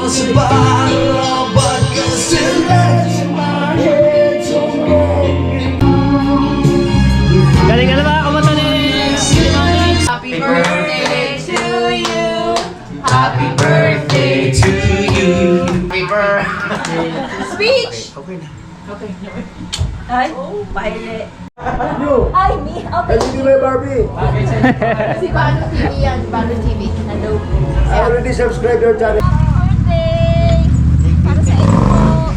was a bottle of vodka still left in my head, so long. Galing ka na ba? Kumanta ni Happy birthday to you. Happy birthday to you. Happy birthday. Speech! Ay, pahili. Ano? Ay, me. Okay. Hindi may Barbie. Si Bano TV yan. Bano TV. Hello. I already subscribed your channel. Birthday! Para sa inyo po.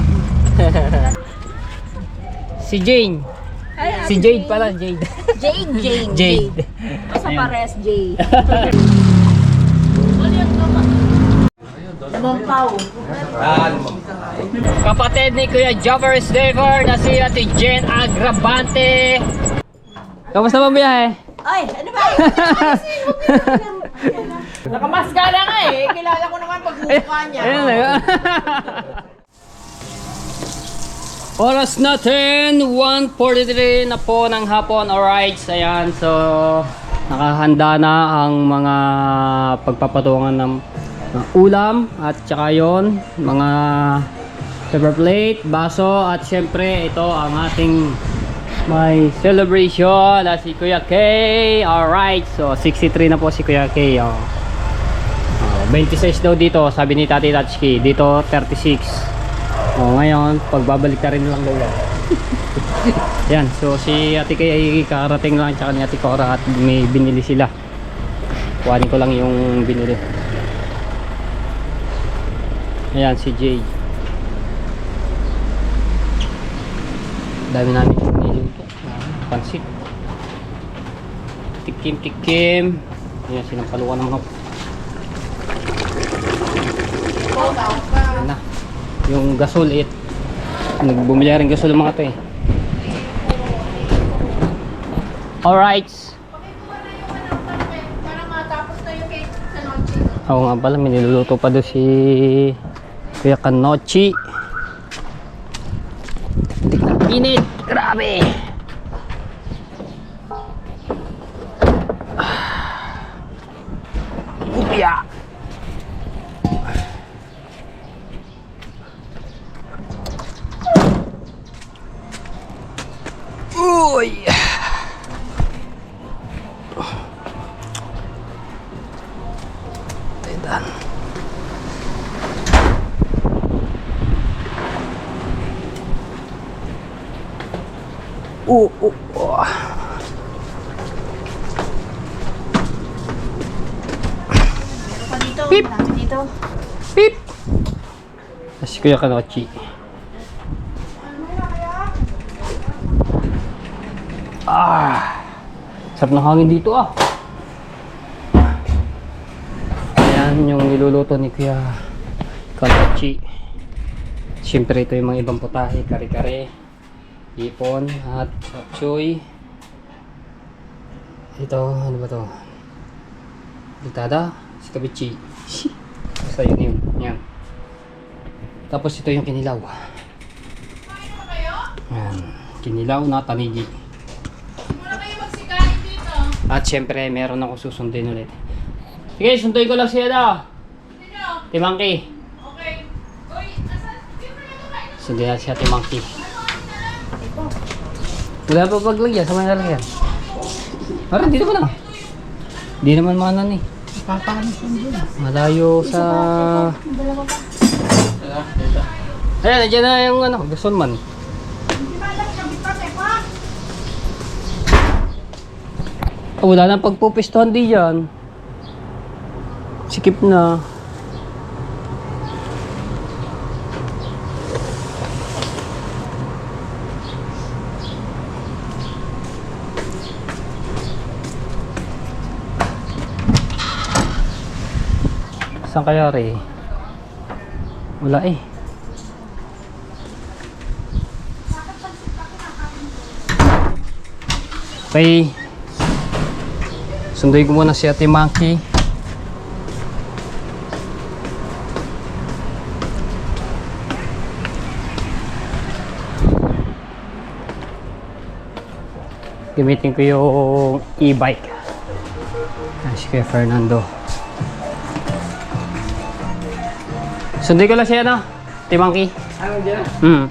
si Jane. Ay, Si Jade pala, Jade. Jade. Jade. Basta pares, Jade. Lumampaw. Kapatid ni Kuya Jobber Slaver na si Ate Jen Agravante. Kamusta ba biyahe? Ay, ano ba? Nakamaska na nga eh. Kilala ko naman pagmumukha niya. Ayun na yun. Oras natin, 1:43 na po ng hapon. Alright, ayan. So, nakahanda na ang mga pagpapatungan ng ulam at saka yun, mga paper plate, baso at syempre ito ang ating may celebration na si Kuya K. Alright, so 63 na po si Kuya K. 26 daw dito, sabi ni Tati Tatsuki. Dito 36. Ngayon, pagbabalik na rin lang daw yan. Yan, so si Ate K ay karating lang tsaka ni Ate Cora at may binili sila. Kuhanin ko lang yung binili. Ayan, si Jay. Dami namin niluluto. Pansit. Tikim. Ayan, sinampalukan ng mga. Ayan na. Yung gasol it. Nagbumili rin gasol ng mga to eh. Alright. Para matapos na yung cake sa noche. Oo nga pala, may niluluto pa doon si Kuya Kanochi. Init! Grabe! Upya! Uy! Taydan. Oh. Pa dito. Pip. Marami dito. Pip! Si Kuya Kanochi. Sarap ng hangin dito ah. Ayan yung niluluto ni Kuya Kanochi. Siyempre ito yung mga ibang putahe, kare-kare, ipon at chapchoy. Ito, ano ba to? Fritada, scabeche. Basta yun. Yan. Tapos ito yung kinilaw. Yan. Kinilaw na tanigi. At syempre meron ako susundin ulit. Sige, sunduin ko lang siya daw. Timangki. Okay. Uy, asan? Sunduin natin siya Timangki. Wala pa paglagyan, sa mga lalagyan. Parang dito pa na. Di naman manan eh. Malayo sa... Ayan, nandiyan na yung ano, Gason man. Wala nang pagpupistuhan di yan. Sikip na. Saan kaya rin? Wala eh. Okay. Sunduin ko muna si Ate Maki. Gamitin ko yung e-bike. Si Kuya Fernando. Sundin ko lang siya, no? Timangki. Ano dyan? Hmm.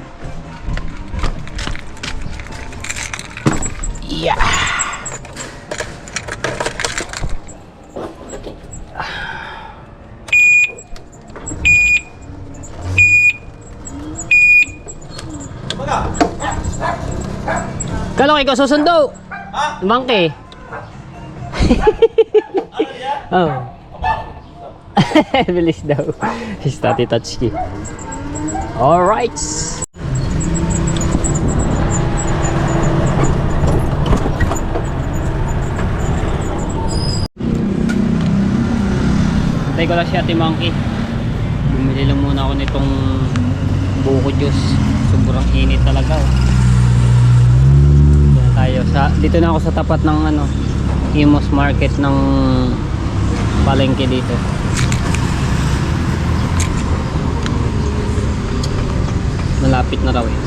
Kalong ikaw susundo. Ha? Monkey. Oh. Bilis daw. Si Tati Tatsuki. Alright. Hintay ko lang si Ate Monkey. Bumili lang muna ako nitong buko juice. Sobrang init talaga. Dito na ako sa tapat ng ano, Imos Market ng palengke dito. Malapit na raw eh.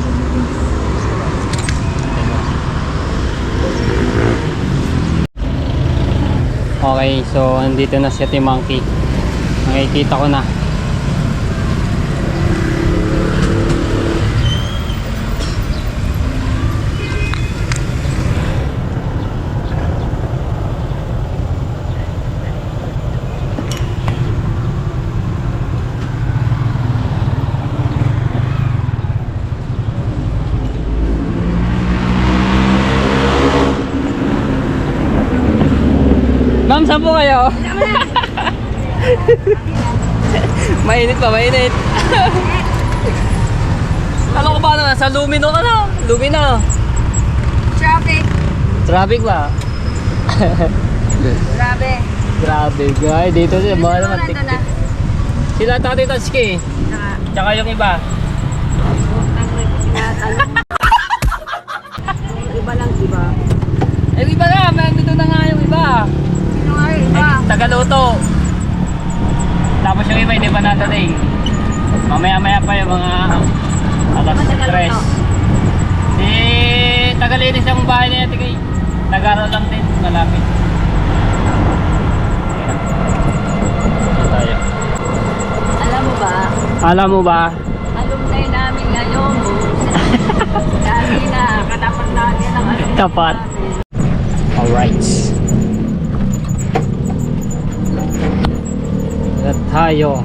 Okay, so andito na si Ate Monkey. Nakikita ko na. Ma'am, saan po kayo? Mainit pa, mainit. Alam ko ba na, sa Lumino ka na? Lumino. Traffic. Traffic ba? Grabe. Grabe, guys. Dito siya, mahal naman Nandun na. tiktik. Sila Tati Tatsuki. Tsaka yung iba. Iba lang, iba. Eh, iba na. Nandito na nga yung iba. Sino nga rin, iba? Tagaluto. Tapos yung iba hindi pa nataday. Mamaya-maya pa yung mga alas 3. Si tagalinis yung bahay niya tigay. Nagaro lang din, malapit. Ayan tayo. Alam mo ba? Alam mo ba? Alumni namin ngayon. Dati na, katapat natin ang alumni Tapat. namin. Alright. At tayo.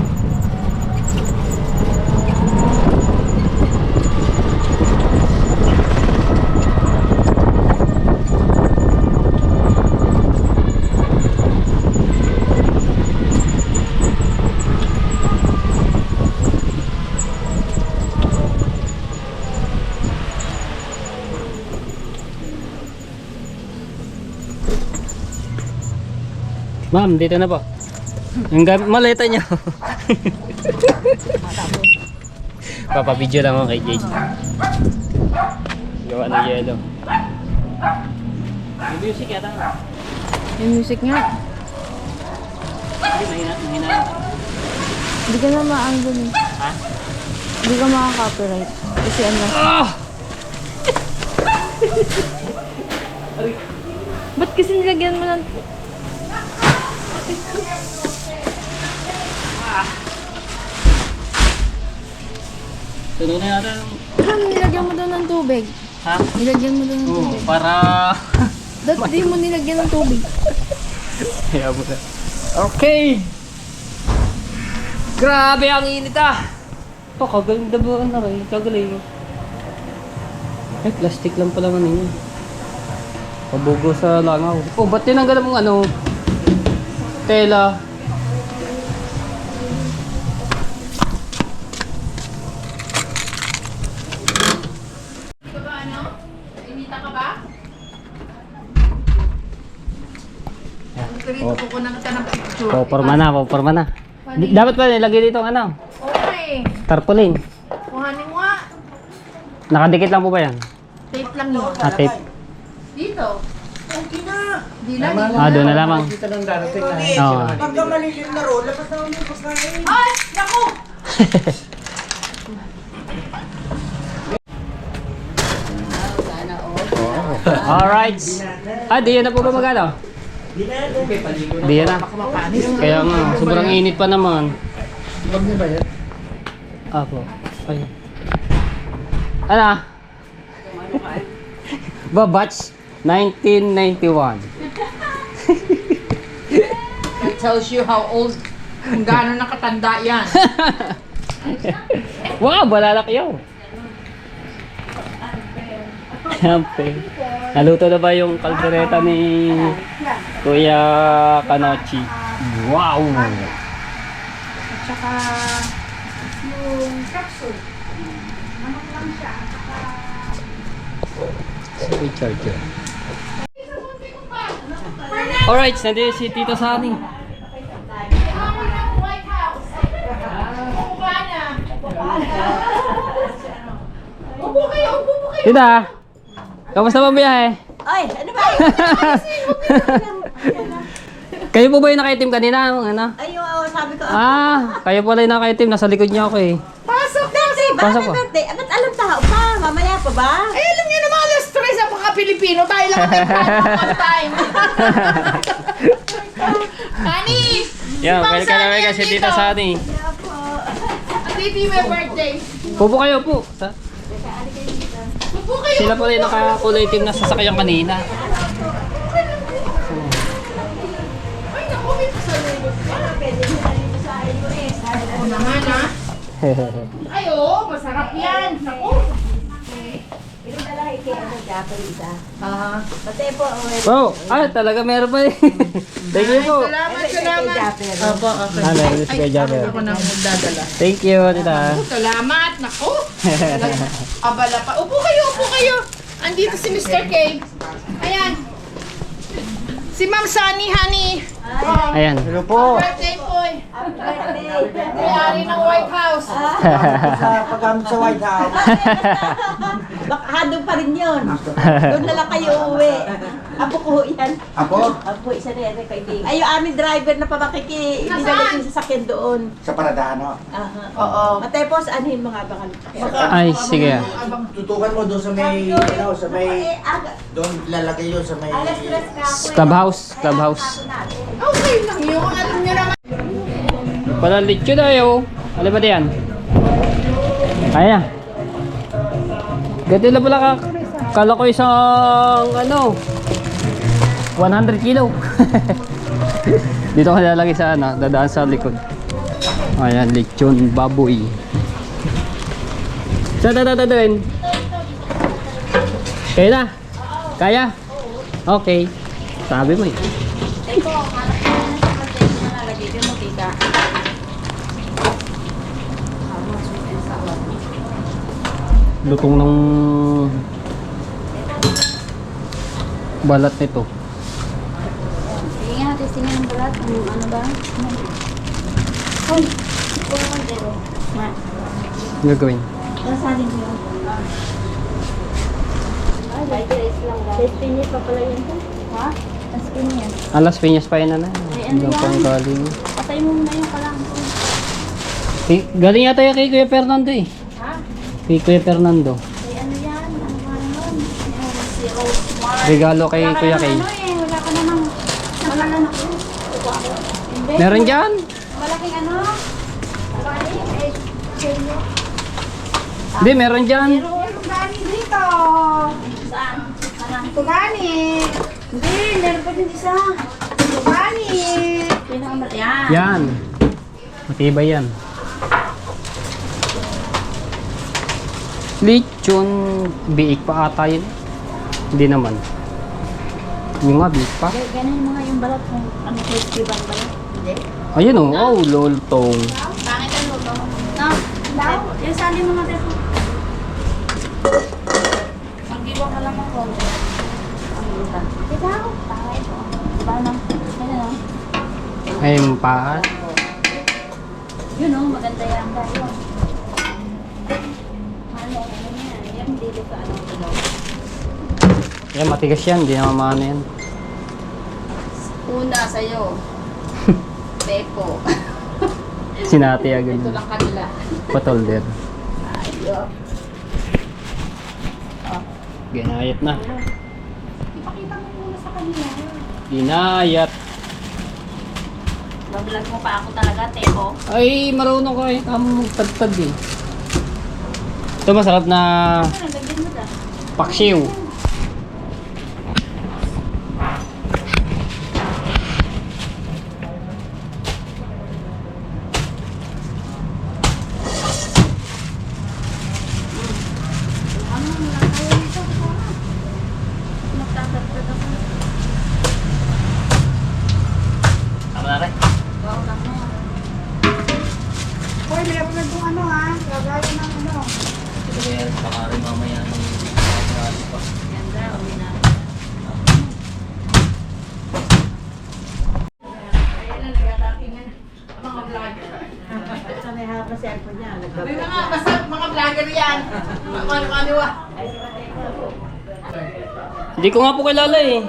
Ma'am, dito na po. Yung maleta niyo. Papabidyo lang ako kay Jade. Gawa ng yelo. Yung music yata. Yung music nga. Hindi, mahina. Hindi ka na maanggun eh. Ha? Hindi ka makaka-copyright. Kasi ano. Ba't kasi nilagyan mo ng... Tunog na natin. Ano, nilagyan mo doon ng tubig? Ha? Nilagyan mo doon ng Oo, tubig. para... Ba't di mo nilagyan ng tubig? Kaya mo na. Okay! Grabe ang init ah! Ito, kagaling ba na rin? Kagaling. Ay, plastic lang pala nga ninyo. Pabugo sa langaw. Oh, ba't tinanggal mong ano? Tela. Poporma na. Dapat pa nilagay dito ang ano? Okay. Tarpaulin. Kuhanin mo nga. Nakadikit lang po ba yan? Tape lang yun. Ah, tape. Dito. Okay na. Di lang. Ah, doon na lamang. Dito lang darating na. Oo. Pagka malilim na roll, labas naman yung pagkain. Ay! Naku! Alright. Ah, di yan na po ba magano? Di yan na. Kaya nga, sobrang init pa naman. Huwag niyo ba yan? Apo. Ay. Ano? Batch 1991. That tells you how old, kung gaano nakatanda yan. Wow, balalak yun. Siyempre. Naluto na ba yung kaldereta ni Kuya Kanochi? Wow! At saka yung capsule. Namak lang siya. At saka May charger. Alright, nandito si Tito Sani. Tita, kamusta ba biyahe? Ay, ano ba? Kayo po ba yung nakaitim kanina? Ano? Ay, sabi ko, Kayo pala yung nakaitim. Nasa likod niyo ako eh. pasok birthday ba? Pasok Happy po. birthday. Ba't alam tao pa? Mamaya pa ba? Ay, alam niyo naman, alas 3 sa pagka-Pilipino. Tayo lang ang time time. Honey! Yan, welcome namin kasi Tita Sani. Happy my birthday. Pupo kayo po. Upo kayo. Sila pala yung nakakulay itim na sasakyan kanina. Ay, naku, may pasalubot ka. Pwede mo na dito sa iOS. Oo naman, ha? Ay, oo, masarap yan. Naku. ito na lang ikiano Japan isa. Pati po, Oh, talaga meron pa eh. Thank you po. salamat, salamat. Opo, okay. Meron si Kuya Jabber. Ako nang magdadala. Thank you, Tita. Salamat, naku. Abala pa. Upo kayo, upo kayo. Andito si Mr. K. Ayan. Si Ma'am Sunny, honey. Ayan. Hello po. Birthday po eh. May-ari ng White House. Sa paggamit sa White House. Baka doon pa rin yun. Doon na lang kayo uuwi. Apo ko yan. Ako? Apo, isa na yan, kaibigan. Ay, yung aming driver na pa dinala yung sasakyan doon. Sa Paradano. Oo. Matapos, anuhin mga abangan. Ay, sige. Tutukan mo doon sa may, ano, sa may, doon lalagay yun sa may, Clubhouse. Okay lang yun. Alam nyo naman. Pala lechon tayo. Ano ba yan? Kaya. Ganito na pala kala ko isang 100 kilo. Dito ko lalagay sa dadaan sa likod. Ayan, lechon baboy. Saan tatataduin? Kaya na? Kaya? Okay. Sabi mo eh. Ito, hanap ko na sa container na nalagay ko mo tita. Lutong ng balat nito. Sige nga, testingin ng balat. Ano ba? Hoy, ito ang zero. Gagawin. Nasalin mo. Ay, like rice lang ba? Testingin pa pala yun. Ha? Testingin yan. Alas Piñas pa yun na. ano Hanggang yan? pang galing. Patay mo muna yung kalangko. Galing yata yung kay Kuya Fernando eh. Ha? Kay Kuya Fernando. Ay, ano yan? Ano ba naman? Si Rosemar. Regalo kay Wala ka Kuya namang Kay. ano eh, wala ka namang nakalan ako. Hindi. Meron dyan? Malaking ano? Bali, eh, selyo. Hindi, meron dyan. Meron gani dito. Saan? Anong? Tugani. Hindi, meron pa din isa. Tugani. Pinakamal. Yan. Yan. Matibay yan. Lechon biik pa ata yun. Hindi naman. Yung nga biik pa. Ganun mo nga yung balat kung ano crispy ba ang balat. Hindi. Ayun oh, oh loltong. Pangit ang luto. No? Daw? Yung sali mo nga dito. Mag-iwa ka lang ako. Ang luta. Ito ako. Pangit o. Paano? Ano? Ay, yung paa. Yun o, maganda yan. Dahil ano yan? Yan, dito ka ano. Yan, matigas yan. Hindi naman maano yan. Una sa'yo. Pepo. Sinati agad. Ito lang kanila. Patolder. Ayok. Ginayat na. Ipakita mo muna sa kanila. Ginayat. Bablog mo pa ako talaga, Teko. Ay, marunong ka eh. Tama magtagtag eh. Ito masarap na Ano, lagyan mo dyan. paksiw. Ano, wala tayo dito. Magtatagtag ako. Tama na rin. Wow, lang mo. Hoy, meron na itong ano ha. Lagayan ng ano. Ito ba yan? Baka rin mamaya ng Ganda, uwi na. May mga vlogger yan. Ano ah. Hindi ko nga po kilala eh.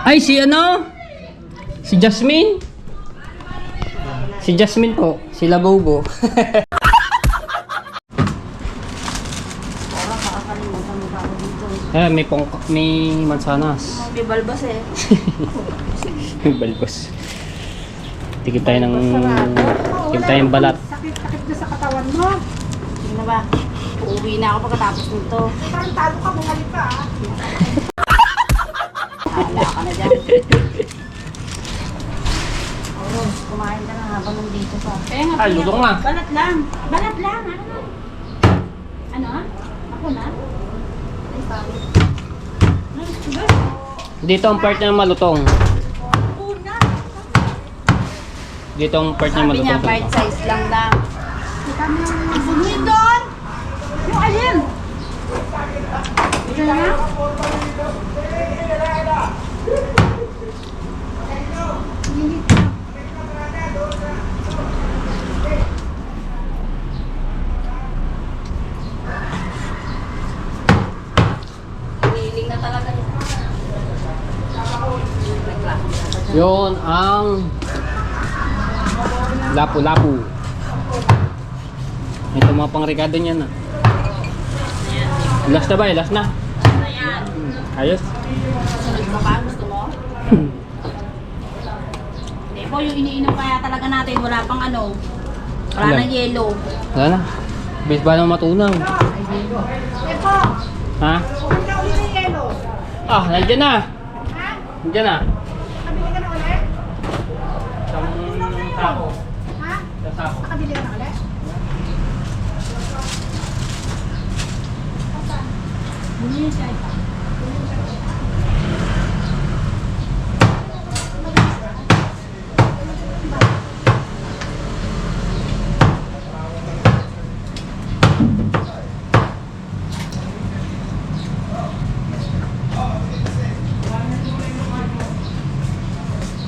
Ay, si ano? Si Jasmine? Si Jasmine po. Si Labobo. Makakalimutan mo pa ako dito. May mansanas. May balbas eh. May balbos. Tikip tayo ng balat. Sakit na sa katawan mo. Sige na ba? Uuwi na ako pagkatapos nito. Parang talo ka, bumalik ka ah. Hala ka na dyan. Oo, kumain ka na habang nandito pa. Kaya nga, Ay, lutong nga. Balat lang. Balat lang. Ano? Ano? Ako na? Ay, pawit. Ay, sugar. Dito ang part niya malutong. Una. Dito ang part niya Sabi malutong. niya, bite size lang daw. Ang sumuhin doon! Yung alin? Ito na? Hiling na talaga yun. Yun ang lapu-lapu. Ito mga pang-regado niyan ah. Last na ba eh? Last na? Ayan. Ayos. Ano pa ba? Gusto mo? Hindi po, yung iniinom kaya talaga natin, wala pang ano. Wala Alam. nang yellow. Wala na. Bis ba naman matunaw? Eko, Ha? kumain na ulit ng yelo. Ah, nandiyan na. Ha? Nandiyan na. Nakabili ka na ulit? Isang sako. Ha? Isang sako. Nakabili ka na ulit? Bumili siya ito.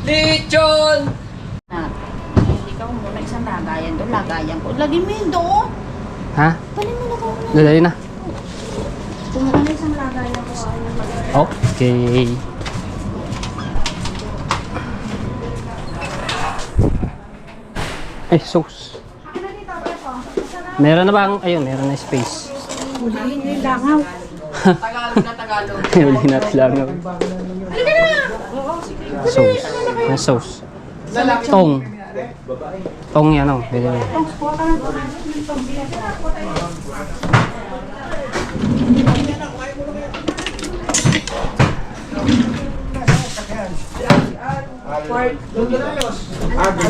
Lechon! Ikaw muna isang lagayan doon, lagayan ko. Lagyan mo yun doon. Ha? Tanin mo na ko. Lalay na. Kumuha na isang lagayan ko. Ayun, mag- Okay. Ay, sauce. Meron na bang? Ayun, meron na space. Huliin yung langaw. Tagalog na Tagalog. Huli na langaw. Sauce. May sauce. Tong. Tong yan o. Pwede mo.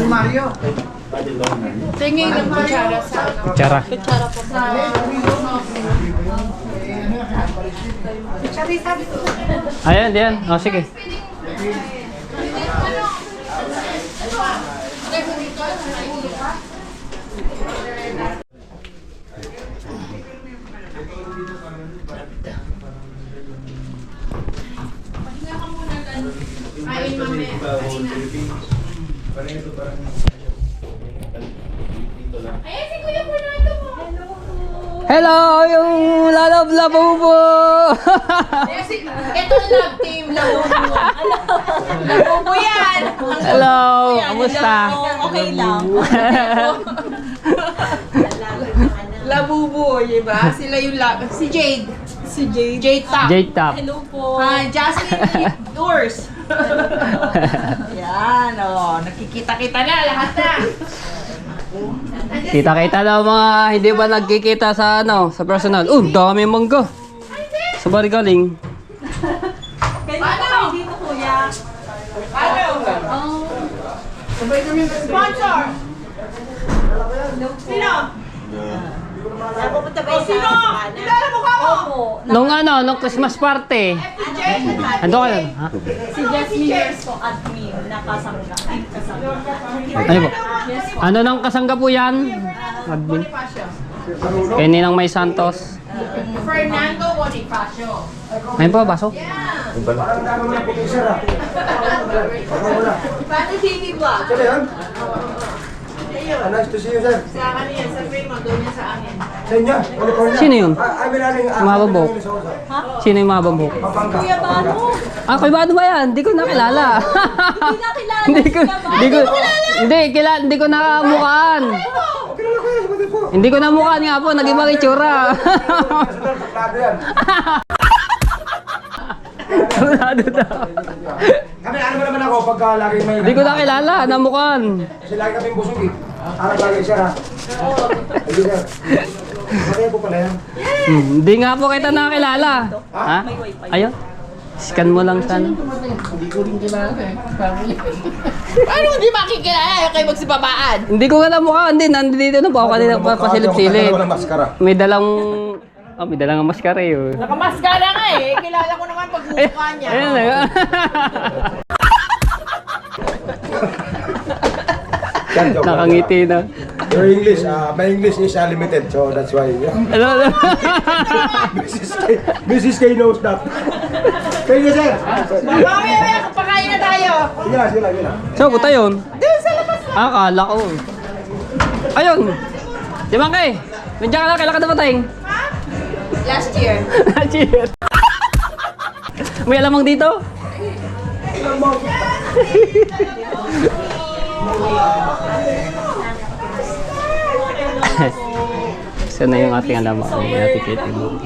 Mario. Tingin ng kutsara sa Tsara. Charita dito. Ayan, diyan. O, sige. Ayun mamaya. Ayan si Kuya Fernando mo. Hello, yung Labobo! Ayan si... Ito love team. Labubo. Labubo yan. Hello, kamusta? Okay lang. Labubo, di ba? Sila yung love. Si Jade. Si Jade. Jade Tap. Jade Tap. Hello po. Hi, Jasmine Doors. Yan, oh. Nakikita-kita na, lahat na. Kita-kita na mga hindi ba nagkikita sa ano, sa personal. Dami mangga. Sa bari galing. Paano? Dito, kuya. Sponsor. Sino? Pupunta ba O, sino? Kilala mo ka mo? Opo. Nung Christmas party. Ando ka lang. Ha? Si Jasmine Years po, admin. Nakasangga. Ay, kasangga. Ano po? Ano nang kasangga po yan? Admin. Kay Ninang May Santos. Fernando Bonifacio. Ayun po, baso. Paano TV Vlog? Sir, yan? Nice to see you, sir. Sa kanina, sa Fremont, doon niya sa akin. Sa inyo, California. Sino yun? I'm in Mahaba buhok. Sino yung mahaba buhok? Pampanga. Kuya Bano. Ah, kay Bado ba yan? Hindi ko nakilala. Hindi nakilala. Hindi ko nakamukaan. Kilala ko yan, sabi po. Hindi ko namukaan nga po, nag-ibang itsura. Sir, baklado yan. Kabulado daw. Kami, ano ba naman ako pagka lagi may... Hindi ko nakilala, namukaan. Kasi lagi kami busog eh. Arap lagi, sir ha? Ayun, sir. Bakit po pala yan? Hindi nga po kita nakilala. Ha? Ayun. Scan mo lang sana. Ano hindi makikilala kayo magsibabaan? Hindi ko nga namukaan. Hindi, nandito na po ako kanina pa pasilip-silip. Ano ng maskara? May dalang... may dalang maskara yun. Nakamaskara nga eh. Kilala ko naman pag mukha niya. Ayun na. Yan, joke lang. Nakangiti na. Your English, my English is limited, so that's why. Ano? Mrs. K knows that. Kayo na, sir. Mamaya, pakain na tayo. Sige na, sige na, sige na. So, buta yun. Doon sa labas lang. Akala ko. Ayun. Di ba kay? Nandiyan ka na, kailan ka napating? Last year. Cheers. May alamang dito? Saan na yung ating alamang? Yung ating kitty mo.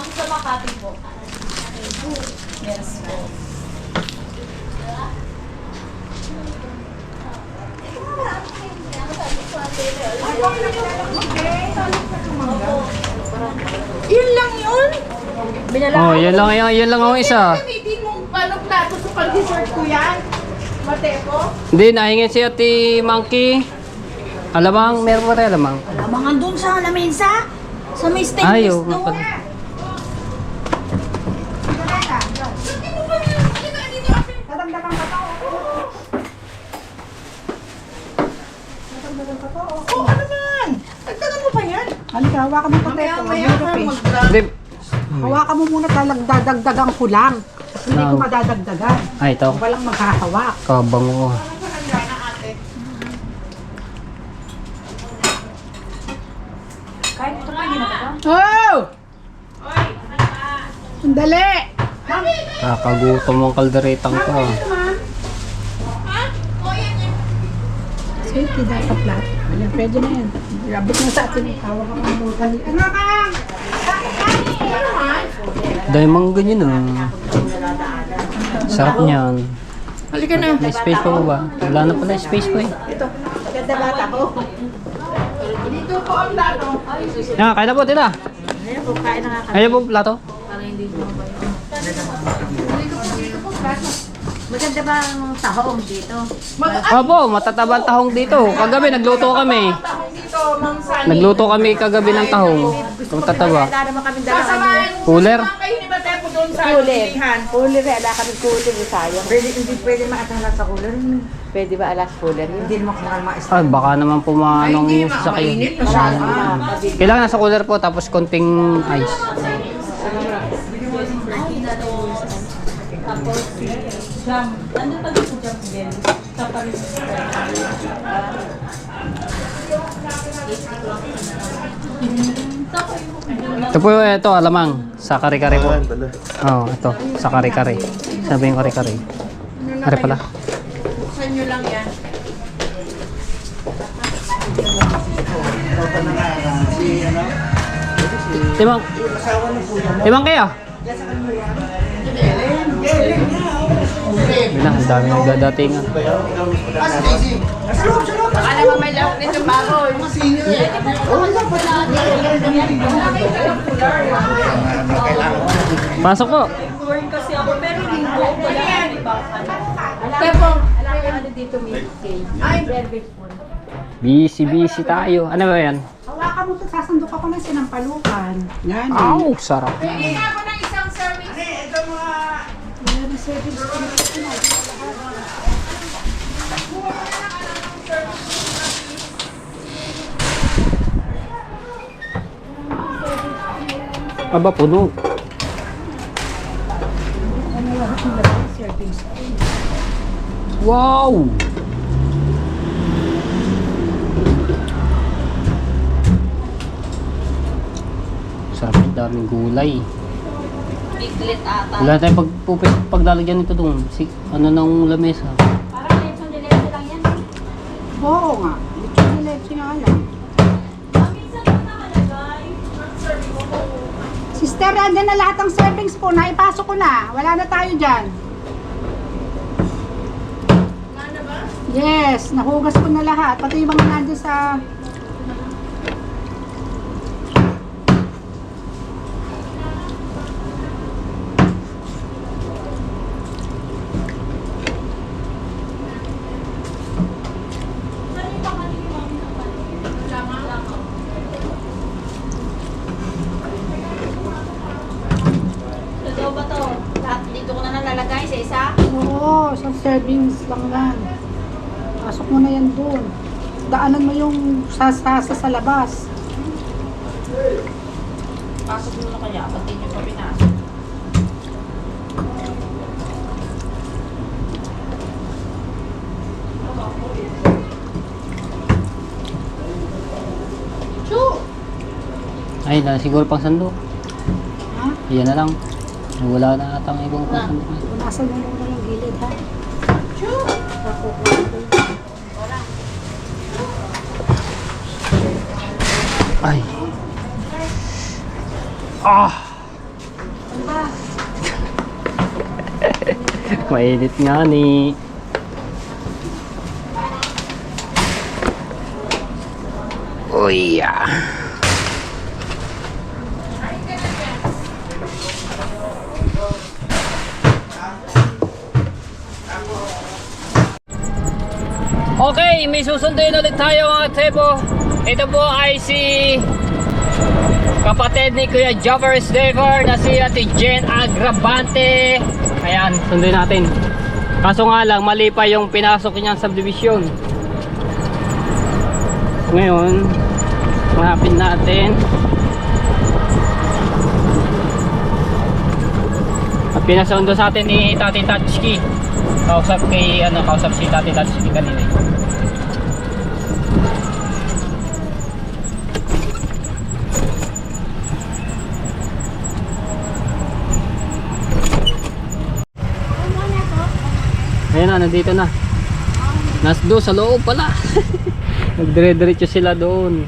Sa Makati po. Yes po. Yun lang yun. Oh, yan lang ang isa. Gamitin mong paano plato sa pag-dessert ko yan. Matepo. Hindi, nahingin si Ate Monkey. Alamang, meron pa tayo alamang. Lamang andun sa lamesa. Sa may Ayaw. stainless doon. Oo, ano man? Dagdagan mo pa yan. Halika, hawakan mo pati ito. Maya pa Hindi. Hawakan mo muna talagang dadagdagan ko lang. Kasi hindi ko madadagdagan. Ay, ito. Walang maghahawak. Kabango. Oh! Sandali! Kakagutom ang kalderetang ko. Sweetie, dapat lahat. Ayan, pwede na yan. Abot na sa atin. Hawak ako mo. Ano ka? Dahil mga ganyan ah. Sarap niyan. Halika na. May space pa ba? Wala na pala space pa eh. Ganda bata ko. Dito po ang plato. Yan, kaya na po tila. Kaya po plato. Maganda ba ang tahong dito? Opo, matatabang tahong dito. Kagabi nagluto kami. Dito, Ma'am Sunny. Nagluto kami kagabi ng tahong. Kung tataba. Wala naman kami dalawa. Sasamahin mo Cooler? naman kayo ni Matepo doon sa Cooler. pilihan. Cooler, wala kami cooler. Sayang. Hindi pwede maatahala sa cooler. Pwede ba alas cooler? Hindi naman kumahal mga Ah, baka naman pumanong yung sasakyan. Mainit masyado. Kailangan nasa cooler po tapos konting ice. Ano pa dito jam din? Sa Paris. Ito po ito, alamang. Sa kare-kare po. Oh, ito. Sa kare-kare. Sabi yung kare-kare. Kare pala. nyo lang yan. Timang. Timang kayo? Yun na, ang dami nang dadatingan. Baka naman may lawak nito bago. Pasok po. Busy tayo. Ano ba yan? Hawakan mo ito, sasandok ako ng sinampalukan. Yan. Aw, sarap. Pili nga ako ng isang serving. Aba, puno. Wow! Sarap, daming gulay. Biglet ata. Wala tayong paglalagyan nito doon. Ano nang lamesa? Parang leche de leche lang yan. Oo nga. Leche nga lang. Sister, andyan na lahat ng servings po. Naipasok ko na. Wala na tayo dyan. Yes, nahugas ko na lahat. Pati yung mga nandun sa... Totoo ba to? Lahat dito ko na nalalagay sa isa? Oo, isang servings lang yan. Pasok mo na yan dun. Daanan mo yung sasasa sa labas. Pasok mo na kaya, ba't di nyo pa pinasok? Ay, siguro pang sandok. Ha? Yan na lang. Wala na atang ibang pang sandok. Punasan mo muna yung gilid, ha? Ay. Ah! Mainit nga ni. Uy, ah. Okay, may susunduin ulit tayo mga tebo. Ito po ay si kapatid ni Kuya Jobber Staver na si Ate Jen Agravante. Ayan, sunduin natin. Kaso nga lang, mali pa yung pinasok niyang subdivision. Ngayon, hanapin natin. At pinasundo sa atin ni Tati Tatsuki. Kausap si Tati Tatsuki kanina. Ayan na, nandito na. Doon sa loob pala. Nagdire-diretso sila doon.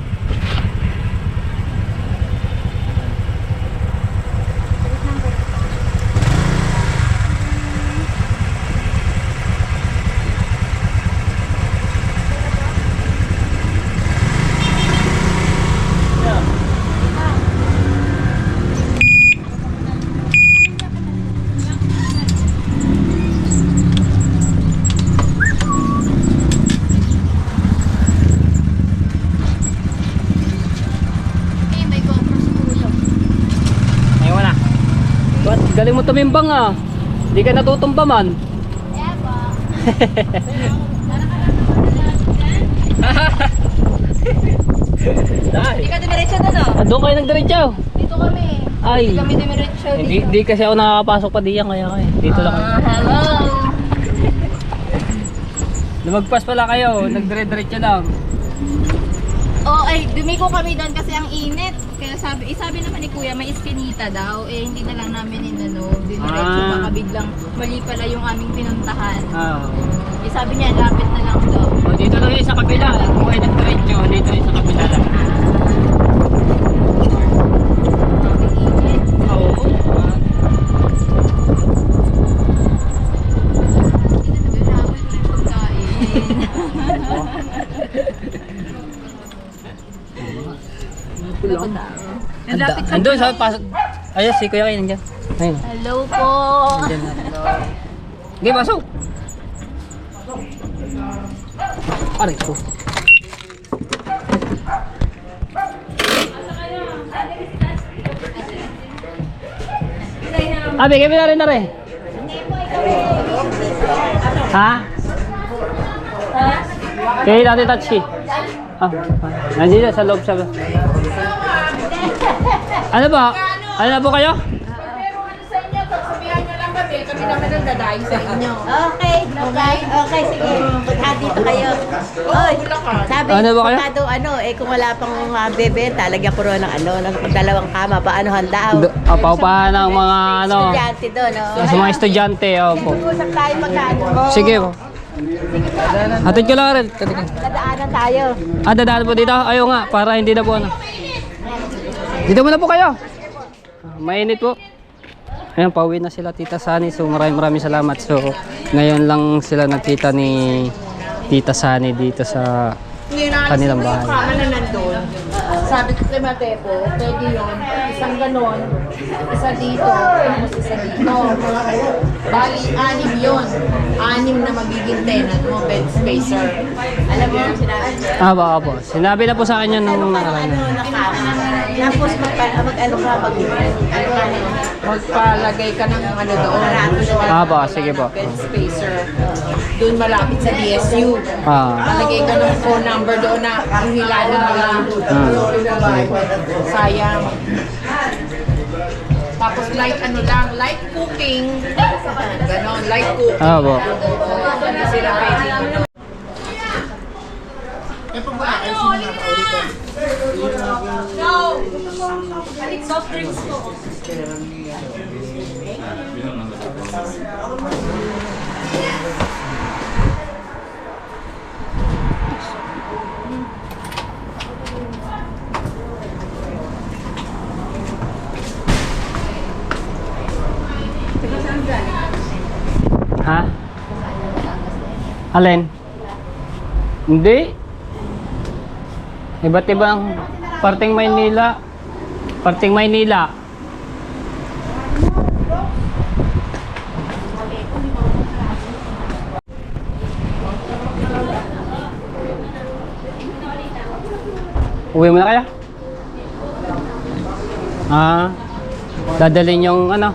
Galing mo tumimbang ah. Hindi ka natutumba man. Hindi ka dumiretso na no? Doon kayo nagdiretso. Dito kami. Ay. Hindi kami dumiretso dito. Hindi kasi ako nakakapasok pa diyan kaya kayo. Dito lang. Hello. Lumagpas pala kayo, nagdire-diretso lang. Oo, ay, dumiko kami doon kasi ang init. Kaya sabi naman ni Kuya, may iskinita daw. Eh, hindi na lang namin inano. Diniretso baka biglang mali pala yung aming pinuntahan. Eh, sabi niya, lapit na lang daw. O, dito lang yung sa kabila. Kung kayo nag-diretso, dito yung sa kabila lang. Init. Oo. Nagalaman ko na yung pagkain. Andun sa pasok. Ayun, si Kuya kayo nandiyan. Ayun. Hello po. Nandiyan na. Okay, pasok. Aray ko. Abi, kami na rin na rin. Ha? Kaya natin touchy. Nandiyan sa loob siya. Ano ba? Ano na po kayo? Pero ano sa inyo, pagsabihan nyo lang kami naman ang dadaing sa inyo. Okay, okay, okay, sige. Punta dito kayo. Oy, sabi, Ano ba kayo? punta daw, kung wala pang bebenta, lagyan ko rin ng dalawang kama, paano handa? Paupahan ng mga ano. Estudyante doon, Sa mga estudyante. Opo. Usap tayo magkano. Sige po. Hatid ko lang rin. Dadaanan tayo. Dadaan po dito? Ayaw nga, para hindi na po ano. Dito muna po kayo. Mainit po. Ayan, pauwi na sila Tita Sani. So maraming salamat. So ngayon lang sila nakita ni Tita Sani dito sa kanilang bahay. Yung kama na nandun. Sabi ko kay Matepo, pwede yun. Isang ganon, isa dito, tapos isa dito. Bali, 6 yun. 6 na magiging tenant mo, bed spacer. Alam mo, sinabi niya. Apo. Sinabi na po sa kanya nung nakaraan. Tapos mag-ano ka, Magpalagay ka ng ano doon. Apo, sige po. Bed spacer. Doon malapit sa DSU. Palagay ka ng phone number doon na ang hilanin mo lang. Sayang. Tapos light light cooking. Ganon, light cooking. Apo. Hindi sila pwede. Soft drinks ko. Ha? Alin? Hindi. Iba't ibang parting Maynila. Parting Maynila. Uwi mo na kaya? Dadalhin yung ano?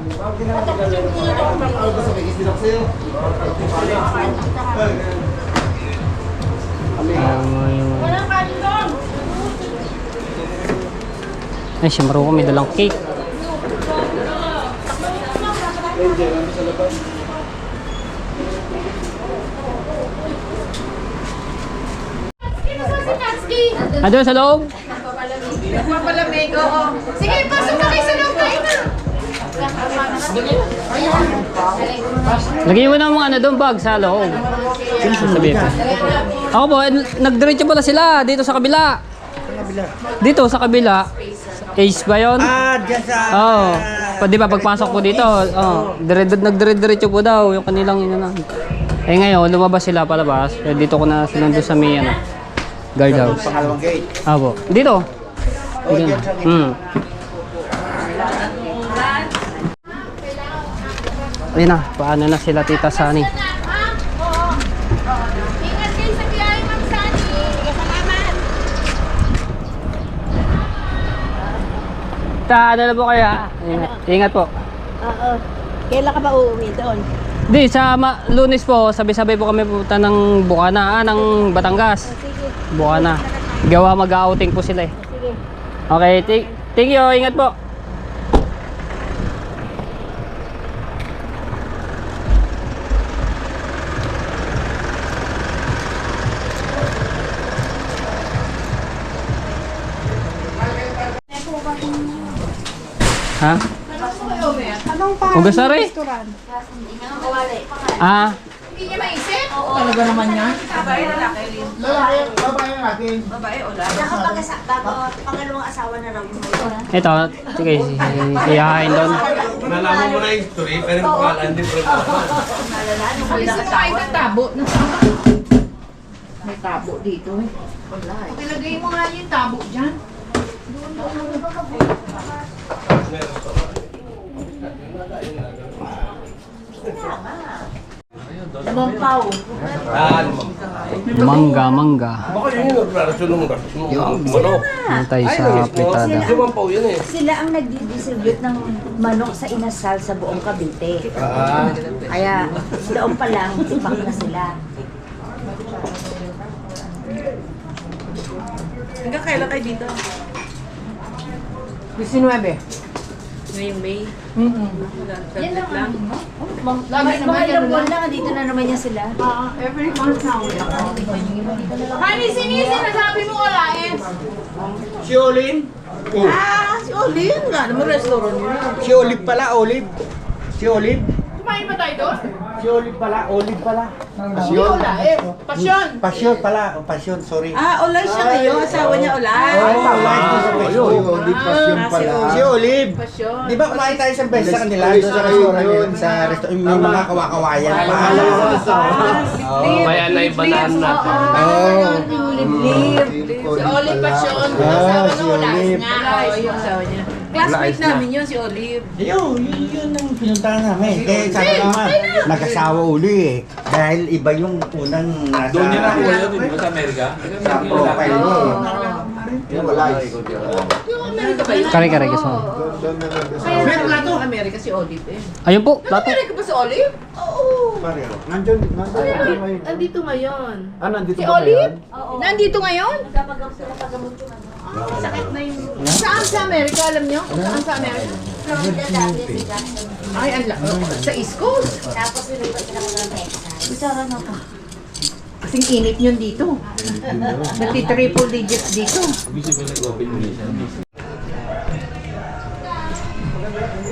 Walang kanin doon. Ay, si Maruko may dalang cake. Ano sa loob? Papalamig, oo. Sige, pasok na kayo sa loob. Kain na. Lagyan mo ng mga ano doon bag sa loob. Sabihin ko. Ako po, nagdiretso pala sila dito sa kabila. Dito sa kabila. Ace ba yun? Dyan sa... Oo. Di ba pagpasok po dito, nagdire-diretso po daw yung kanilang ina. Eh ngayon, lumabas sila palabas. Eh, dito ko na sinundo sa may guardhouse. Pangalawang gate. Apo. Dito. Dito. Ayun na, paano na sila Tita Sani? Ingat kayo sa biyahe, Ma'am Sani. Salamat. Ano na po kaya? Ingat po. Oo. Kailan ka ba uuwi doon? Di, sa Lunes po, sabay-sabay po kami pupunta ng Bukana, ng Batangas. Sige. Bukana. Gawa mag-outing po sila eh. Sige. Okay, thank you. Ingat po. Ha? Anong pangalan Ugas na ng rin. restaurant? Ah, Hindi niya maisip? Talaga naman yan. Pangalawang asawa na raw yung may ito. Sige, iyahain doon. Nalaman mo na yung story, pero yung pangalan din problema. Alisin mo kayo ng tabo. May tabo dito eh. Pakilagay mo nga yung tabo dyan. limang pao. Mangga, mangga. Baka yun yung naglarasyon ng manok. Antay sa pitada. Limang pao yun eh. Sila ang nagdi-distribute ng manok sa inasal sa buong Cavite. Kaya doon pa lang, tipak na sila. Hanggang kailan kayo dito? 19. Ngayong May. Yan lang. Mga ilang buwan lang, dito na naman niya sila. Every month na ulit. Honey, sinisi na sabi mo kalain. Si Olin? Si Olin. Nga naman restaurant yun. Si Olive pala, Olive. Si Olive? Kumain ba tayo doon? Si Olive pala, Olive pala. Hindi kalain. Pasyon. Pasyon pala, pasyon, sorry. Olay siya ngayon. Asawa niya Olay. Si Olive. Pasyon. Di ba kumain tayo isang beses sa kanila? Doon sa restaurant yun, sa restaurant, yung mga kawakawayan pa. Kaya naibataan natin. Si Olive Pasyon. Asawa ng Olay niya. Yung asawa niya. Classmate namin yun, si Olive. Yun ang pinuntahan namin. Kaya sabi ko nga, nag-asawa uli eh. Dahil iba yung unang nasa... Doon niya nakuha yun, di ba sa Amerika? Sa profile mo eh. Yung Amerika ba yun? Kare-kare gusto mo. Pero plato Amerika si Olive eh. Ayun po, plato. Amerika ba si Olive? Oo. Nandun Nandito ngayon. nandito Si Olive? Nandito ngayon? Nagpapagamot sila pagamot ko. Sakit na yung... Saan sa Amerika? Alam nyo? Saan sa Amerika? Florida dati si Jackson. Ay, sa East Coast. Tapos nilipat sila ko ng Texas. Isara na pa. Kasing init yun dito. Nagti-triple digits dito.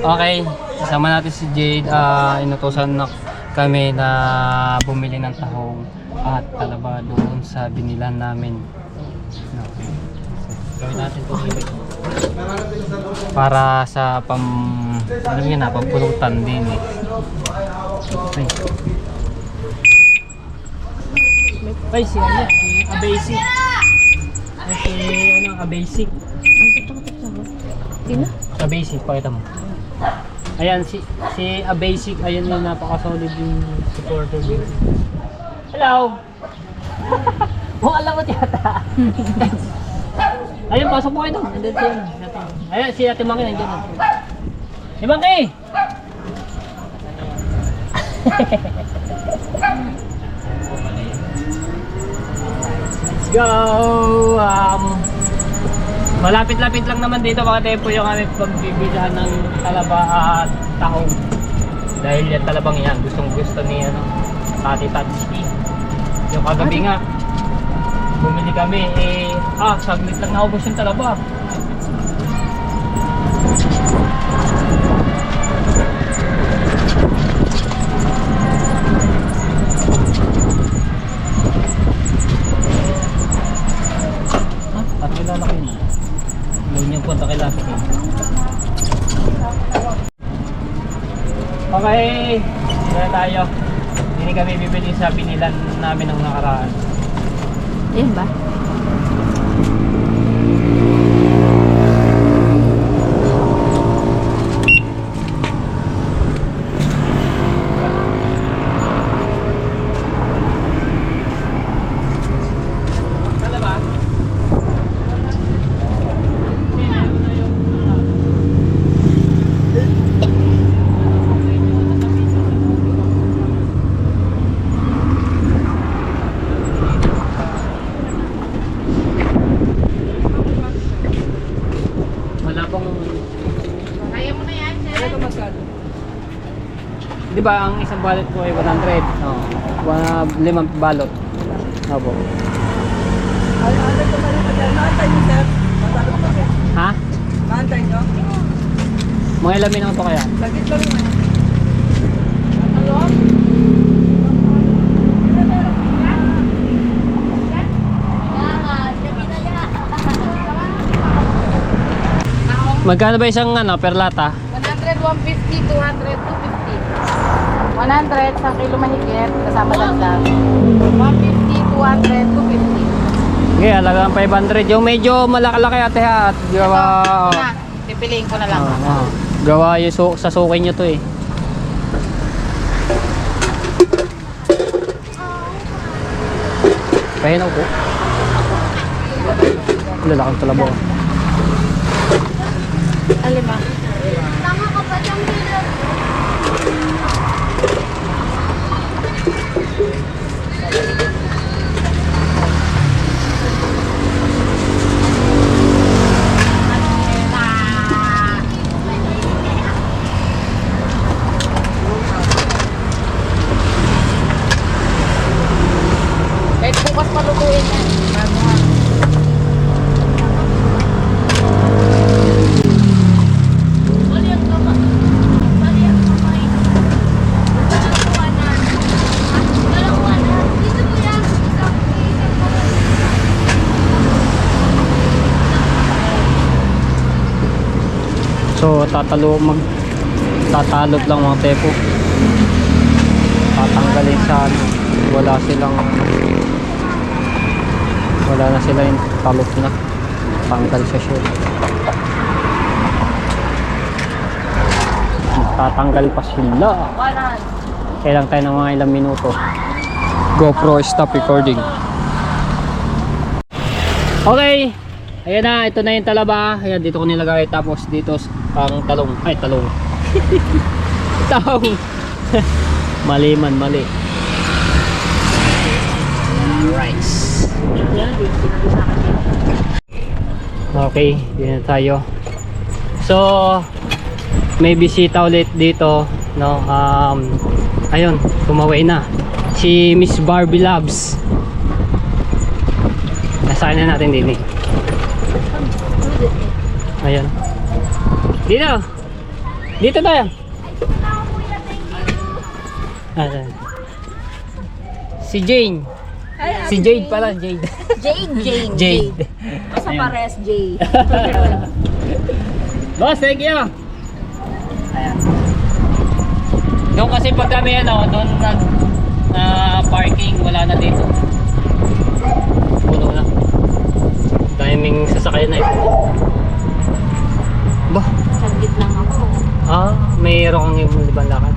Okay, kasama natin si Jade. Inutosan na kami na bumili ng tahong at talaba doon sa binilan namin. Okay. Gawin natin ito para sa alam yun na, pampulutan din eh. Okay. Ay, si ano? A-basic. Ay, si ano, A-basic. Sino? A-basic, pakita mo. Ayan, si A-basic, ayun yung napaka-solid yung supporter dito. Hello! Mukhang alam mo yata. Ayun, pasok mo kayo doon. Nandun siya. Ayun, si Ate Maki nandiyan. Si Maki! Let's go! Malapit-lapit lang naman dito mga tempo yung aming pagbibilahan ng talaba at tahong. Dahil yan talabang yan, gustong gusto ni Ate Tatsuki. Yung kagabi nga, bumili kami, saglit lang naubos yung talaba. Takilala ko yun. Loan niya po, takilala ko yun. Okay, kaya tayo. Hindi kami bibili sa binilan namin ng nakaraan. Yan ba? Di ba ang isang balot ko ay 100? Oo. 5 balot. Opo. Ha? Mga ilang minuto kaya? Magkano ba isang ano, per lata? 100, 150, 200, 250. 100 sa kilo mahigit, kasama dagdag. 150, 200, 250. Okay, halagang 500. Yung medyo malaki-laki ate ha. At gawa... Na, pipiliin ko na lang. Gawa yung sa suki nyo to eh. Pahinaw po. Lalakang talabo. Alima. Kahit bukas palutuin yan. Bago So tatalog lang mga tepo. Tatanggalin sa ano. Wala na sila yung talog na. Tanggal sa shell. Tatanggal pa sila. Kailang tayo ng mga ilang minuto. GoPro stop recording. Okay. Ayan na, ito na yung talaba. Ayan, dito ko nilagay. Tapos dito ang talong. Ay, talong. Talong. Mali. Alright. Okay, yun na tayo. So, may bisita ulit dito. No? Ayun, tumaway na. Si Miss Barbie Loves. Nasaan na natin din eh. Ayan. Dito tayo. Ayan. Si Jane. Si Jade pala, Jade. Jade. Basta pares, Jay. Boss, thank you. Ayan. Doon kasi pag kami doon parking, wala na dito. Puno na. Timing sasakyan na ito. Bah, Saglit lang ako. mayroong yung libang lakad.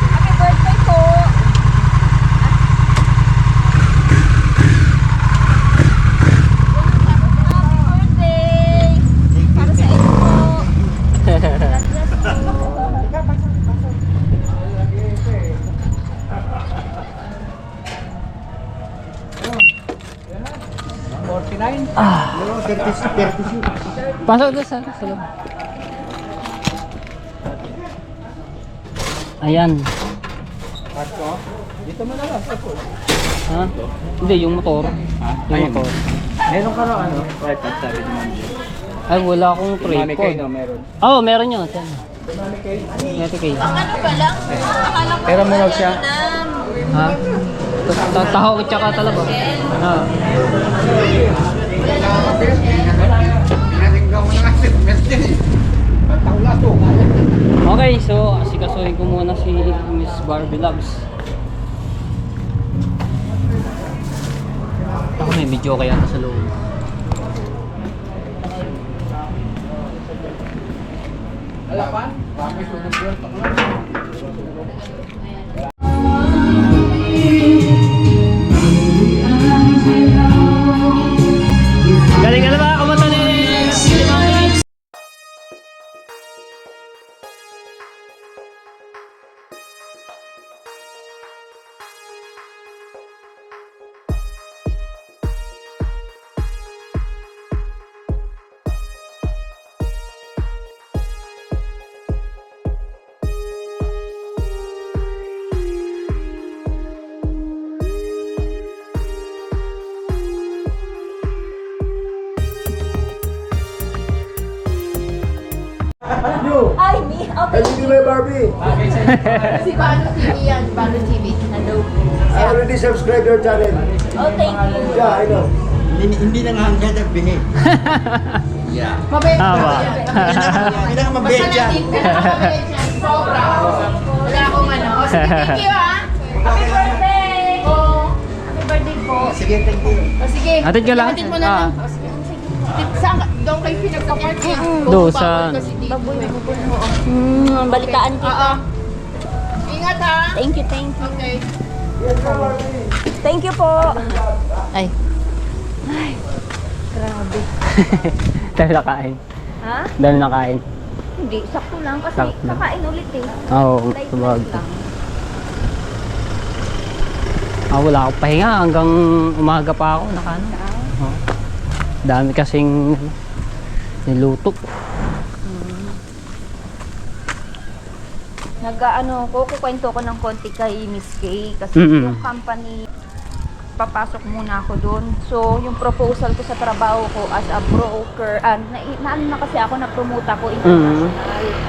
Happy birthday po! Happy birthday! Para sa inyo po. Pasok doon sa loob. Ayan. Dito mo na lang. Ha? Hindi, yung motor. Yung motor. Meron ka raw ano? Right, sabi ni Ma'am. Ay, wala akong tripod. Meron. Oo, meron yun. Yan. Meron. Ano pa lang? Akala ko Pero mo lang siya. Ha? Taho at saka talaga. Ha? Okay, so asikasuhin ko muna si Miss Barbie Loves. Ako may video kaya sa loob. Alapan? Bakit sunod yun? Ay, me. Okay. Hindi may Barbie. Si Bano TV yan, Bano TV. Hello. I already subscribed your channel. Oh, thank you. Yeah, I know. Hindi na nga hanggang nagbihi. Yeah. Mabait Tama. ka yan. Hindi na nga Basta mabait yan. nandito ka na mabait yan. Sobra. Wala akong ano. O, sige, thank you ha. Happy birthday! Oh. Happy birthday po. Sige, thank you. O, sige. Atid ka lang. Atid mo na Ah. lang. O, sige. Saan ka? Doon kayo pinagpapark eh. Doon sa- Kasi dito eh. Balitaan kita. Oo. Ingat ha. Thank you, thank you. Okay. Thank you po. Ay. Grabe. Dahil nakain. Ha? Dahil nakain. Hindi, sakto lang kasi Sakto lang. kakain ulit eh. Oo, Light sabag. lang. Wala akong pahinga hanggang umaga pa ako. Nakano. Oh. Dami kasing niluto. Kukwento ko ng konti kay Miss Kay kasi Mm-mm. yung company, papasok muna ako doon. So, yung proposal ko sa trabaho ko as a broker, naano na kasi ako, na-promote ako international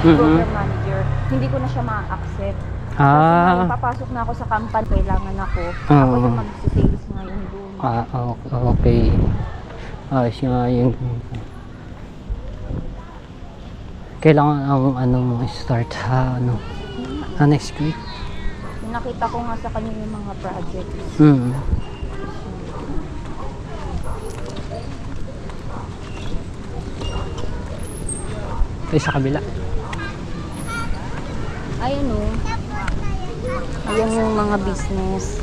broker manager. Hindi ko na siya ma-accept. Kasi papasok na ako sa company, kailangan ako. Ako yung mag-sales ngayon doon. Okay. Ayos nga yung... Kailangan mo start next week. Nakita ko nga sa kanya yung mga projects. Sa kabila. Ayan o. Ayan yung mga business.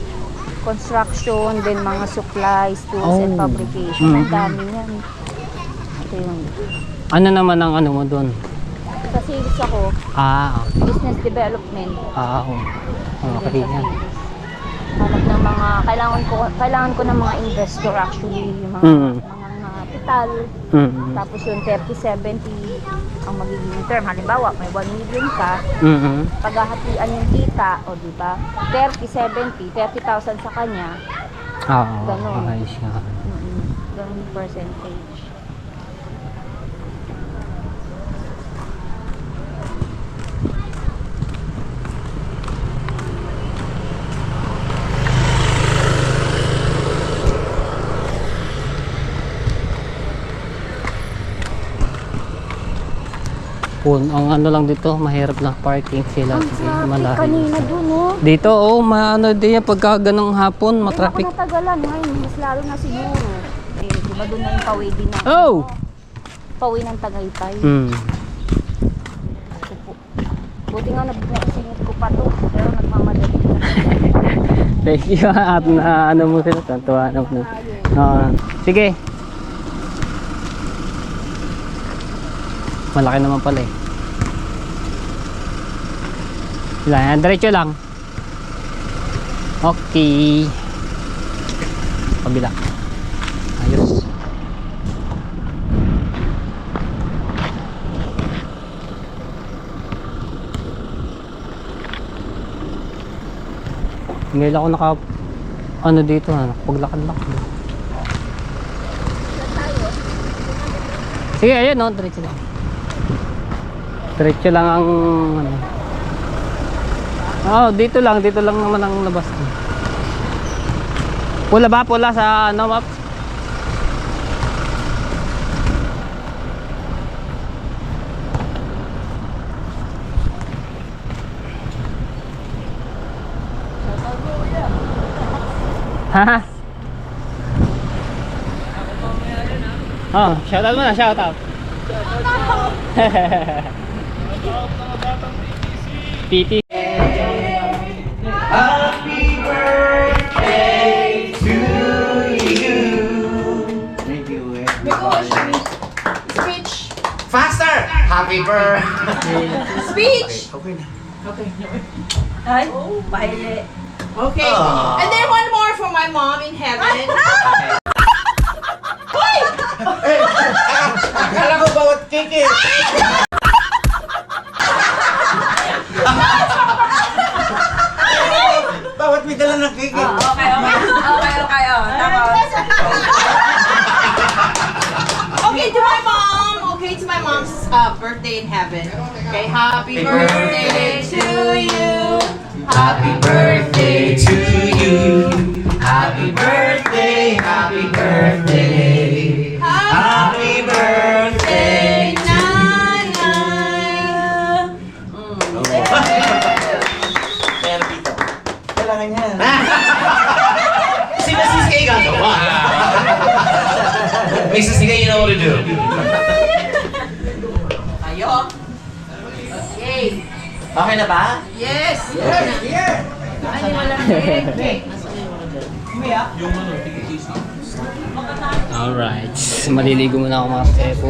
Construction, then mga supplies, tools, and fabrication. Ang dami yan. Ito yung... Ano naman ang mo doon? Sa sales ako, business development. Okay yan. Hanap ng mga, kailangan ko ng mga investor actually, yung mga kapital. Tapos yung 30-70 ang magiging term. Halimbawa, may 1 million ka, paghahatian yung kita, o di ba? 30-70, 30,000 sa kanya. Oo, ayos nga. Ganun yung percentage. Ang ano lang dito, mahirap lang parking sila. Malayo. Kanina dun, oh. Dito, din yan pagka ganong hapon, matraffic. Hindi ako natagalan ngayon, mas lalo na siguro. Eh, di ba doon na yung pawi din ng... Pawi ng Tagaytay. Buti nga naisingit ko pa to, pero nagmamadali na. Thank you at mo sila, tantuwa naman. Sige. Malaki naman pala eh. Diretso lang. Okay. Kabila. Ayos. Ngayon ako dito nakapaglakad-lakad. Sige, ayan diretso lang. Diretso lang ang dito lang naman ang labas. Pula ba? Pula sa map? Ha? Shoutout mo na, shoutout. Titi. Happy birthday to you. Thank you. Speech. Faster! Happy birthday! Speech. Okay na. Ay, pahili. Okay. And then one more for my mom in heaven. Akala ko bawat kiki. Bawat may dala ng kiki. Okay. Okay, to my mom. Okay, to my mom's birthday in heaven. Okay, Happy birthday to you. Happy birthday to you. Happy birthday, happy birthday. Happy birthday, Nanay. Pero dito. Kailangan niya. Sino sisigay gagawa? May sisigay, you know what to do. Tayo. Yay. Okay na ba? Yes. Ay, wala na cake. Alright. Maliligo muna ako mga tepo.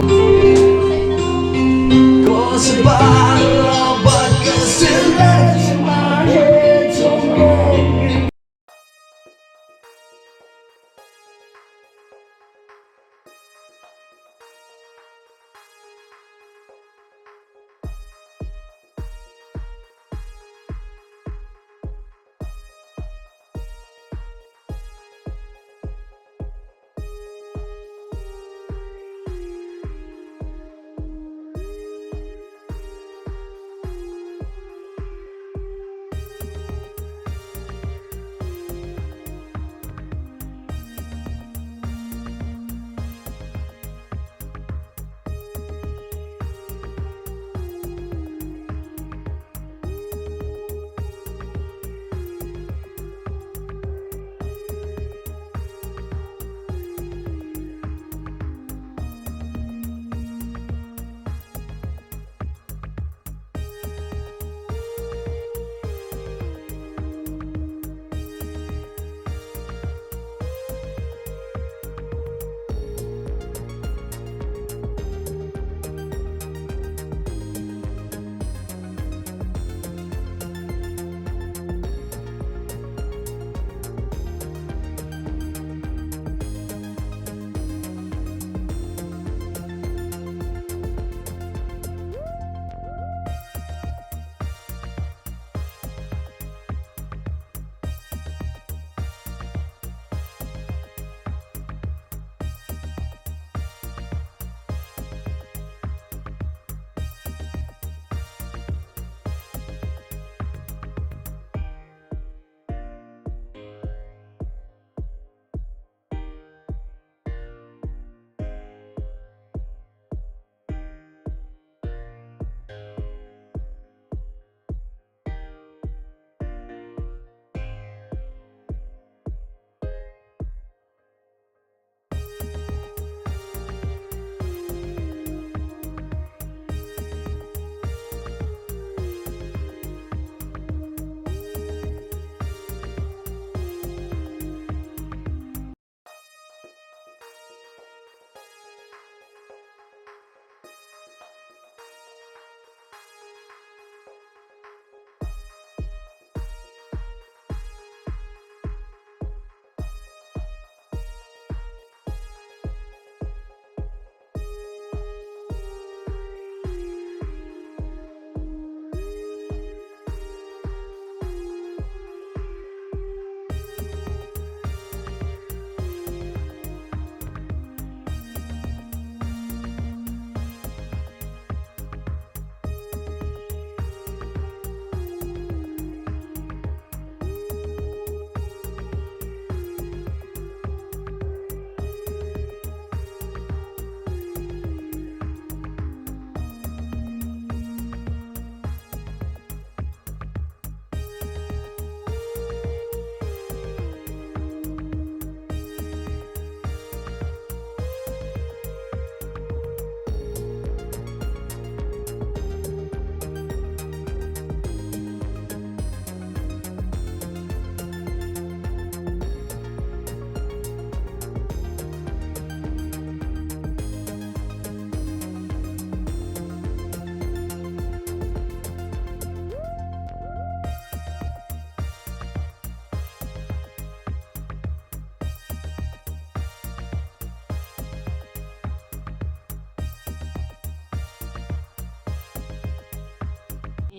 Cause a bottle of vodka still lies in my head somewhere.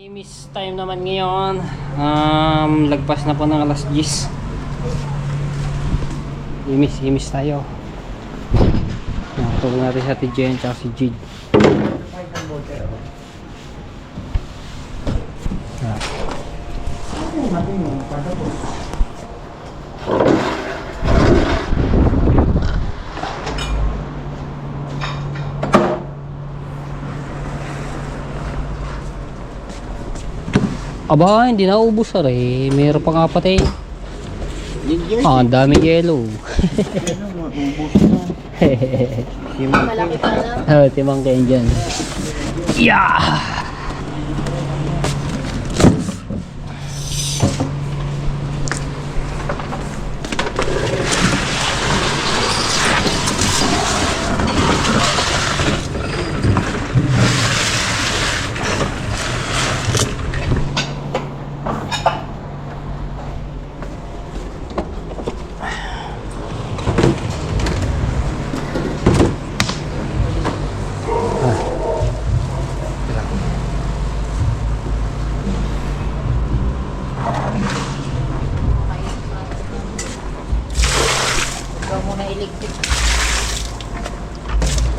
Miss time naman ngayon. Lagpas na po ng alas 10. Imis tayo. Nakatulong natin sa Ate Jen at si Jid. Aba, hindi na ubos rin. Meron pang apat eh. Ah, ang daming yellow. Malaki pa na. Oh, timang kayo dyan. Yeah! Ikaw muna electric.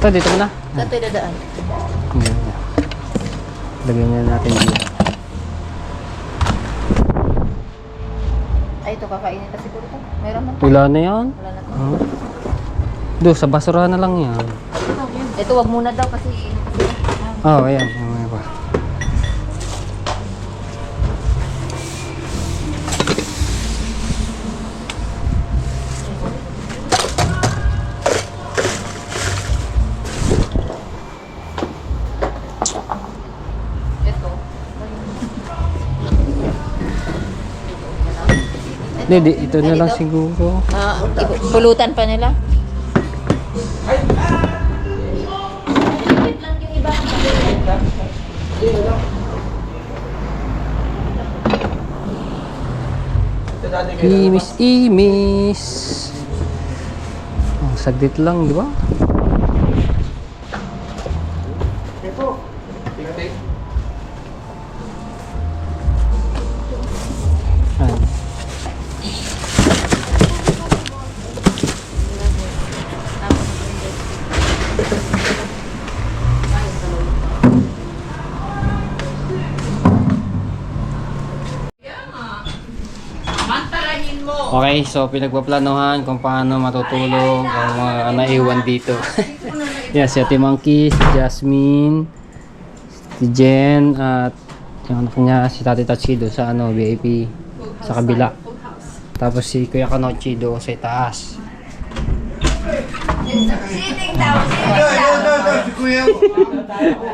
Ito, dito mo na. Dito dadaan. Ayan. Lagyan na natin dito. Ay, ito kakainin na siguro to. Meron man. Wala na yan. Wala na to. Huh? Doon, sa basura na lang yan. Ito, wag muna daw kasi Oh, ayan. Mamaya pa. ito. Hindi, ito na lang siguro. Ah, pulutan pa nila. Imis. Oh, saglit lang, di ba? Ayan. Okay, so pinagpaplanuhan kung paano matutulog ang mga naiwan dito. Yes, si Ate Monkey, si Jasmine, si Jen, at yung anak niya, si Tati Tachido sa VIP sa kabila. Tapos si Kuya Kanochi do sa itaas.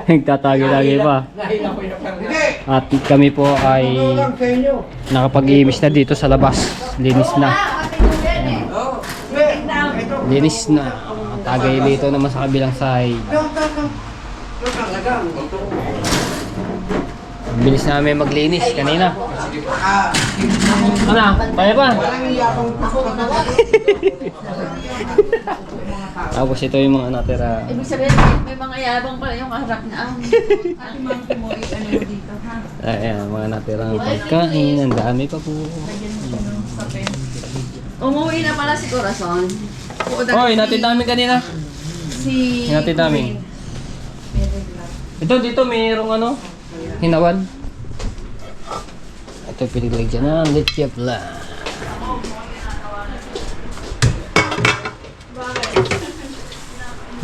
Nagtatagi-tagi pa. At kami po ay nakapag-iimis na dito sa labas. Linis na. Linis na. Tagay dito naman sa kabilang side. Bilis namin maglinis kanina. Ano? Kaya pa? Tapos ito yung mga natira. Ibig sabihin, may mga yabang pala yung kaharap na ang monkey mo ano dito, ha? Ayan, mga natirang pagkain. Ang dami pa po. Umuwi na pala si Corazon. Hoy, natin dami kanina. Si... Natin dami. Ito, dito mayroong ano? Hinawan. Ito pinilagyan na. Let's pla.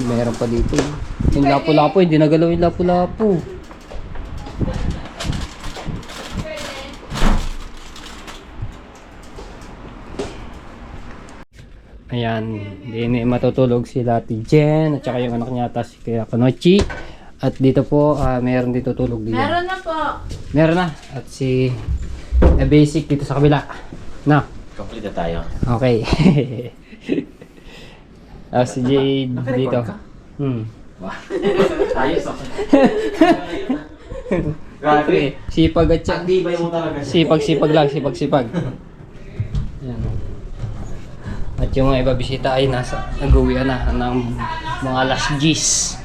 Meron pa dito. Yung lapu-lapu, hindi nagalaw yung lapu-lapu. Ayan, din matutulog sila Ate Jen at saka yung anak niya ata si Kuya Kanochi. At dito po, meron dito tulog dito. Meron na po. Meron na. At si Basic dito sa kabila. Na. Complete na tayo. Okay. Si Jade dito. Ayos ako. Okay. Sipag at siya. Tibay mo talaga. Sipag lang. Sipag. Yan. At yung mga iba bisita ay nag-uwian na ng mga alas 10.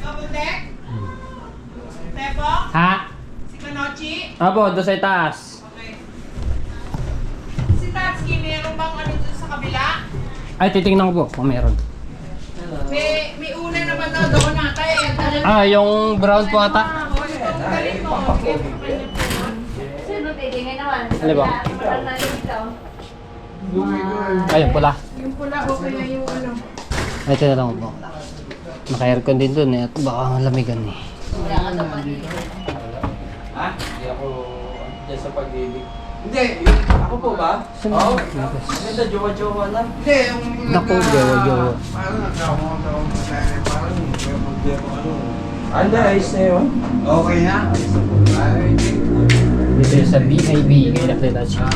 Ha? Si Kanochi? Apo, doon sa itaas. Si Tatsuki, meron bang ano dun sa kabila? Ay, titingnan ko po kung meron. May una naman na doon nata eh. Yung brown po ata. Dali mo. Sino naman. Ano ba? Wala na dito. Ayun, pula. Yung pula o kaya yung ano. Ay, ito na lang po. Naka-aircon din dun eh. At baka lamigan eh. Wala ka daw panigil. Ha? Hindi ako dyan sa pag-ibig. Hindi, yung ako po ba? Oo. Maganda, jowa-jowa lang. Hindi, yung... Naku, jowa-jowa. Parang Anda, ayos na yun. Okay na? Dito sa BIB. Kaya nakita siya.